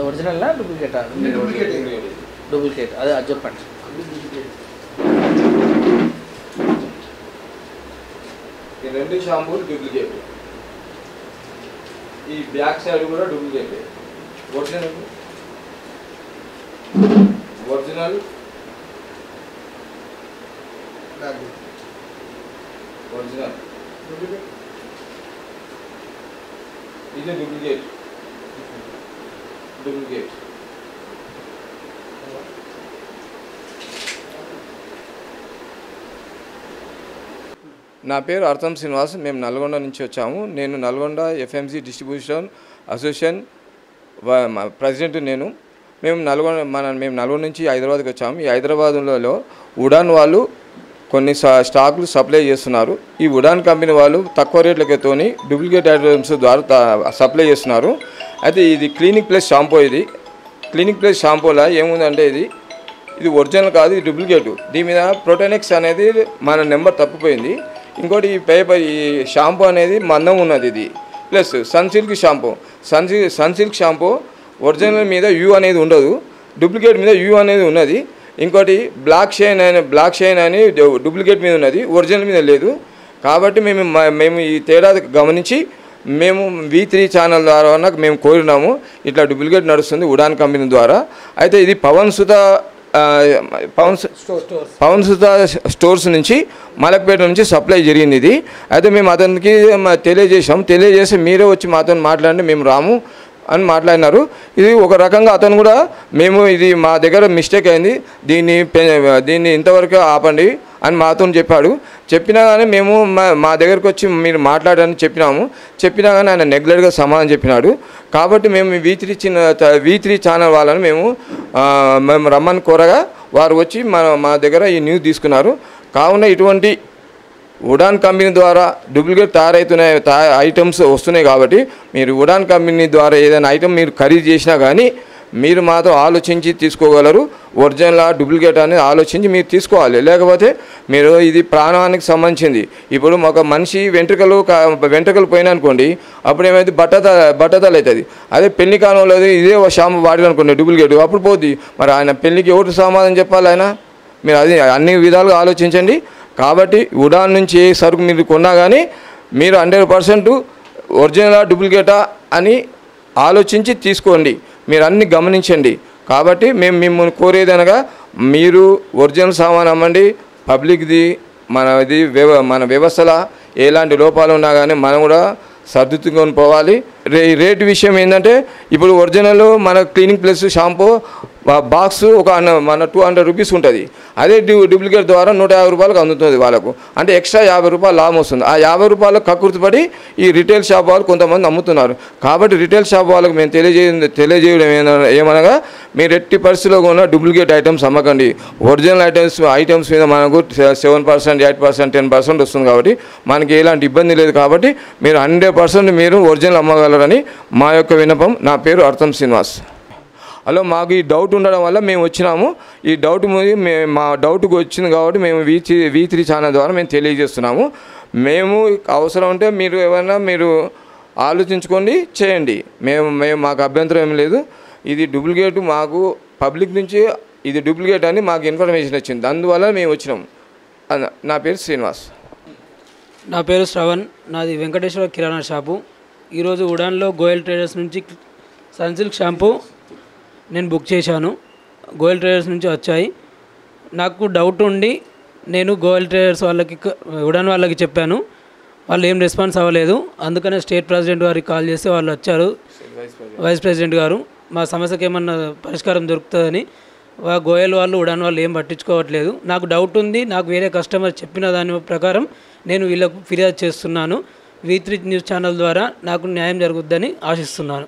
Original డూప్లికేటా? Duplicate అదే అది చెప్పండి. ఈ రెండు షాంపూలు డూప్లికేట్, ఈ బ్యాక్ సైడ్ కూడా డూప్లికేట్. ఒరిజినల్ ఒరిజినల్ ఒరిజినల్ ఇది డూప్లికేట్. డూప్లికేట్ నా పేరు అర్థం శ్రీనివాస్. మేము నల్గొండ నుంచి వచ్చాము. నేను Nalgonda FMC distribution association president. మేము నల్గొండ నుంచి హైదరాబాద్కి వచ్చాము. ఈ హైదరాబాద్లో ఉడాన్ వాళ్ళు కొన్ని స్టాకులు సప్లై చేస్తున్నారు. ఈ ఉడాన్ కంపెనీ వాళ్ళు తక్కువ రేట్లతో డూప్లికేట్ ఐటమ్స్ ద్వారా సప్లై చేస్తున్నారు. అయితే ఇది క్లినిక్ ప్లస్ షాంపూ. ఇది క్లినిక్ ప్లస్ షాంపూలా ఏముందంటే ఇది ఒరిజినల్ కాదు, ఇది డూప్లికేటు. దీని మీద ప్రోటోనెక్స్ అనేది మన నెంబర్ తప్పిపోయింది. ఇంకోటి ఈ షాంపూ అనేది మందం ఉన్నది. ఇది plus Sunsilk shampoo. Sunsilk shampoo original మీద యూ అనేది ఉండదు, డూప్లికేట్ మీద యూ అనేది ఉన్నది. ఇంకోటి బ్లాక్ షైన్ అని డూప్లికేట్ మీద ఉన్నది, ఒరిజినల్ మీద లేదు. కాబట్టి మేము ఈ తేడా గమనించి మేము V3 ఛానల్ ద్వారా మేము కోరినాము. ఇట్లా డూప్లికేట్ నడుస్తుంది ఉడాన్ కంపెనీ ద్వారా. అయితే ఇది పవన్ సుత స్టోర్స్ నుంచి మలక్పేట నుంచి సప్లై జరిగింది ఇది. అయితే మేము అతనికి తెలియజేసి మీరే వచ్చి మాతో మాట్లాడండి, మేము రాము అని మాట్లాడినారు. ఇది ఒక రకంగా అతను కూడా ఇది మా దగ్గర మిస్టేక్ అయింది, దీన్ని ఇంతవరకు ఆపండి అని మాతో చెప్పినా కానీ మేము మా దగ్గరకు వచ్చి మీరు మాట్లాడని చెప్పినా కానీ ఆయన నెగ్లెక్ట్గా సమాధానం చెప్పినాడు. కాబట్టి మేము V3 ఛానల్ వాళ్ళని మేము రమ్మని కోరగా వారు వచ్చి మా దగ్గర ఈ న్యూస్ తీసుకున్నారు. కావున ఇటువంటి ఉడాన్ కంపెనీ ద్వారా డూప్లికేట్ తయారవుతున్నాయి ఐటమ్స్ వస్తున్నాయి. కాబట్టి మీరు ఉడాన్ కంపెనీ ద్వారా ఏదైనా ఐటమ్ మీరు ఖరీదు చేసినా కానీ మీరు మాతో ఆలోచించి తీసుకోగలరు. ఒరిజినల్ డూప్లికేట్ అనేది ఆలోచించి మీరు తీసుకోవాలి. లేకపోతే మీరు ఇది ప్రాణానికి సంబంధించింది. ఇప్పుడు ఒక మనిషి వెంట్రుకలు పోయినా అనుకోండి, అప్పుడు ఏమైతే బట్టతలు అవుతుంది. అదే పెళ్లి కాలంలో ఇదే షాంపూ వాడారు అనుకోండి డూప్లికేట్, అప్పుడు పోద్ది. మరి ఆయన పెళ్లికి ఎవరు సమాధానం చెప్పాలి? మీరు అది అన్ని విధాలుగా ఆలోచించండి. కాబట్టి ఉడాన్ నుంచి ఏ సరుకు మీరు కొన్నా కానీ మీరు 100% ఒరిజినలా డూప్లికేటా అని ఆలోచించి తీసుకోండి. మీరు అన్ని గమనించండి. కాబట్టి మేము మిమ్మల్ని కోరేదనగా మీరు ఒరిజినల్ సామాన్ అమ్మండి. పబ్లిక్ది మన వ్యవస్థలో ఎలాంటి లోపాలు ఉన్నా కానీ మనం కూడా సర్దుకొని పోవాలి. రేటు విషయం ఏంటంటే ఇప్పుడు ఒరిజినల్ మన క్లీనింగ్ ప్లస్ షాంపూ బాక్స్ మన 200 రూపీస్ ఉంటుంది. అదే డూప్లికేట్ ద్వారా 150 రూపాయలకు అందుతుంది వాళ్ళకు. అంటే ఎక్స్ట్రా 50 రూపాయలు లాభం వస్తుంది. ఆ 50 రూపాయలకు కక్కుర్తిపడి ఈ రిటైల్ షాప్ వాళ్ళు కొంతమంది అమ్ముతున్నారు. కాబట్టి రిటైల్ షాప్ వాళ్ళకు మేము తెలియజేయడం ఏమనగా మీరు ఎట్టి పరిస్థితిలో ఉన్న డూప్లికేట్ ఐటమ్స్ అమ్మకండి. ఒరిజినల్ ఐటమ్స్ మీద మనకు 7%, 8%, 10% వస్తుంది. కాబట్టి మనకి ఎలాంటి ఇబ్బంది లేదు. కాబట్టి మీరు 100% మీరు ఒరిజినల్ అమ్మగలరని మా యొక్క విన్నపం. నా పేరు అర్థం శ్రీనివాస్. హలో, మాకు ఈ డౌట్ ఉండడం వల్ల మేము వచ్చినాము. ఈ డౌట్ మా డౌట్కి వచ్చింది కాబట్టి మేము V3 ఛానల్ ద్వారా మేము తెలియజేస్తున్నాము. మేము అవసరం ఉంటే మీరు ఆలోచించుకోండి, చేయండి. మాకు అభ్యంతరం ఏం లేదు. ఇది డూప్లికేట్ మాకు పబ్లిక్ నుంచి ఇది డూప్లికేట్ అని మాకు ఇన్ఫర్మేషన్ వచ్చింది. అందువల్ల మేము వచ్చినాము. నా పేరు శ్రీనివాస్. నా పేరు శ్రవణ్. నాది వెంకటేశ్వర కిరాణా షాపు. ఈరోజు ఉడాన్లో గోయల్ ట్రేడర్స్ నుంచి సన్సిల్క్ షాంపూ నేను బుక్ చేశాను. గోయల్ ట్రేడర్స్ నుంచి వచ్చాయి. నాకు డౌట్ ఉండి నేను గోయల్ ట్రేడర్స్ ఉడాన్ వాళ్ళకి చెప్పాను. వాళ్ళు ఏం రెస్పాన్స్ అవ్వలేదు. అందుకనే స్టేట్ ప్రెసిడెంట్ గారికి కాల్ చేస్తే వాళ్ళు వచ్చారు. వైస్ ప్రెసిడెంట్ గారు మా సమస్యకి ఏమన్నా పరిష్కారం దొరుకుతుందని. గోయల్ వాళ్ళు ఉడాన్ వాళ్ళు ఏం పట్టించుకోవట్లేదు. నాకు డౌట్ ఉంది. నాకు వేరే కస్టమర్ చెప్పిన దాని ప్రకారం నేను వీళ్ళకు ఫిర్యాదు చేస్తున్నాను. V3 న్యూస్ ఛానల్ ద్వారా నాకు న్యాయం జరుగుద్దని ఆశిస్తున్నాను.